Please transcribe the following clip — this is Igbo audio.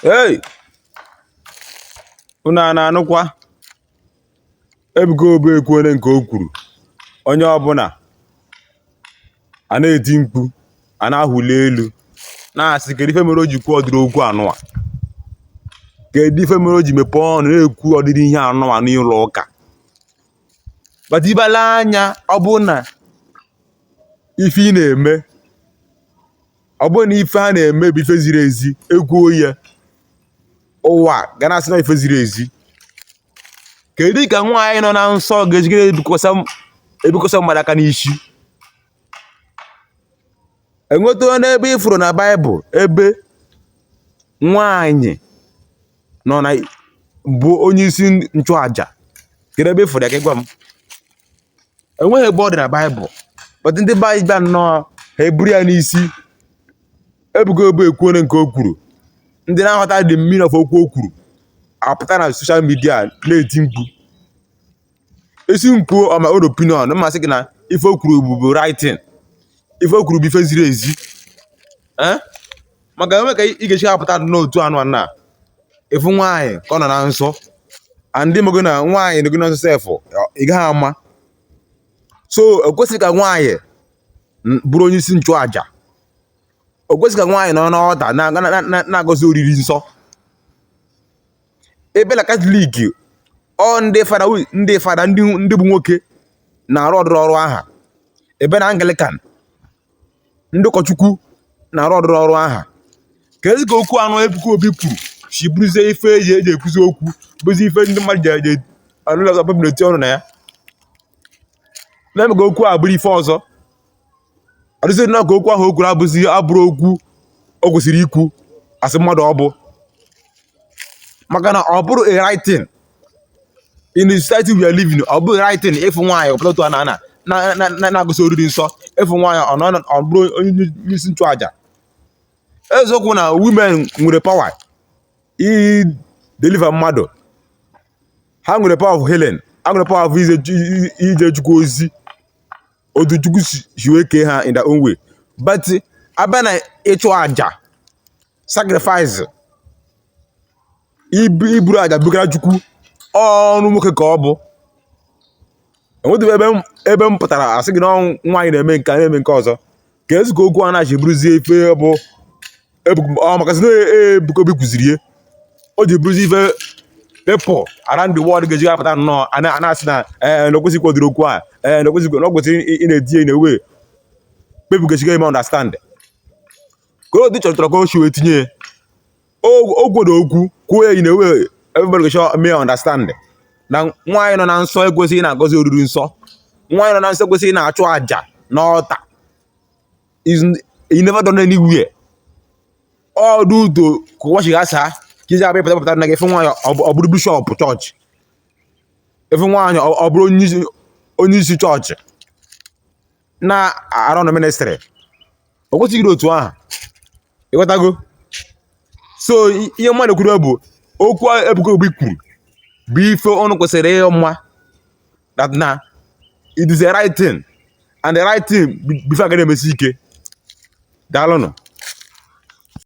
Hey, unu na-anụkwa? Ebuka Obi ekwuole nke o kwuru. Onye ọbụla a na-eti mkpu, a na-ahụli elu, na-asị kedu ife mere o ji kwuo ọdịrị okwu anụwa? Kedu ife mere o ji mepee ọnụ na-ekwu ọdịrị ihe anụwa n'ụlọ ụka? Bata ibala anya, ọ bụ na ife ị na-eme, ọ bụ na ife a na-eme bụ ife ziri ezi, ekwuo ya, ụwa ga na-asị na ife ziri ezi. Kedu ka nwaanyị nọ na nsọ ga-ejigide ebikọsa mmadụ aka n'isi? Enweta n'ebe ifuru na Baịbụl ebe nwaanyị nọ na bụ onye isi nchụaja. Kedu ebe ifuru ya ka gwa m? Enweghị ebe ọ dị na Baịbụl. But ndị Baịbụl nọ ha eburu ya n'isi. Ebuka Obi ekwuole nke o kwuru. Ndị na-aghọta the meaning of okwu o kwuru apụta na social media na-eti mkpu. Esi mkpu on my own opinion, mmasị gị na ife o kwuru bụ writing. Ife o kwuru bụ ife ziri ezi. Maka enwe ka ị ga-echi apụta n'otu anụ a ifu nwaanyị ka ọ nọ na nsọ, and mego na nwaanyị na-ego na nsọ sefụ ị gaghị ama. So o kwesịrị ka nwaanyị bụrụ onye isi nchụaja. O kwesịrị ka nwaanyị nọ n'ọta na-agọzi oriri nsọ. Ebe na Katọlik, ọ ndị fada ndị bụ nwoke na-arụ ọrụ aha. Ebe na Anglican, ndị ụkọchukwu na-arụ ọrụ aha. Kedu ka okwu anụ Ebuka Obi kwuru si bụrụzie ife eji ekwuzi okwu, bụzi ife ndị mmadụ ji anụla ọbụla eti ọnụ na ya? Na-emega okwu a bụrụ ife ọzọ. Arụzi na ka okwu ahụ o kwuru abụrụ okwu o kwesịrị ikwu asị mmadụ ọ bụ. Maka na ọ bụrụ a writing in the society we are living, ọ bụrụ writing ịfụ nwaanyị ọpụta otu na-agụsị oriri nsọ, ịfụ nwaanyị ọ bụrụ onye isi nchụaja. Eziokwu na women nwere power i deliver mmadụ. Ha nwere power of healing. Ha nwere power of ije Chukwu ozi otu Chukwu si wee kee ha in their own way. But abịa na ịchụ aja, sacrifice, iburu aja bugara Chukwu, ọrụ nwoke ka ọ bụ. Enwetụghị ebe m pụtara asị gị na nwaanyị na-eme nke a na-eme nke ọzọ. Ka ezi ka okwu a na-achị bụrụzie ife bụ maka sị na Ebuka Obi kụziri ya. O ji bụrụzi ife people around the world ga-eji apụta nnọọ a na-asị na na-ekwesịghị ịkwadoro okwu a, na-ekwesịghị ị na-etinye na-ewe people ga-echiga ime understand. Ka o dị chọrọ ka o si wee tinye o gworo okwu kwuo ya na-ewe everybody ga-echi mee understand na nwaanyị nọ na nsọ ekwesịghị na-agọzi oriri nsọ. Nwaanyị nọ na nsọ ekwesịghị na-achụ aja n'ọta. He never done anywhere. All due to ka ụwa shiga asa ka iji abịa pụta na gị efe nwaanyị ọ bụrụ bishọp chọọchị, efe nwaanyị ọ bụrụ onye isi chọọchị na-arụ na ministrị. O kwesịghị otu ahụ. Ịghọtago? So ihe mmadụ kwuru bụ okwu Ebuka Obi kwuru bụ ife ọnụ kwesịrị ịma that na it is a right thing, and the right thing before agaghị emesi ike. Daalụnụ.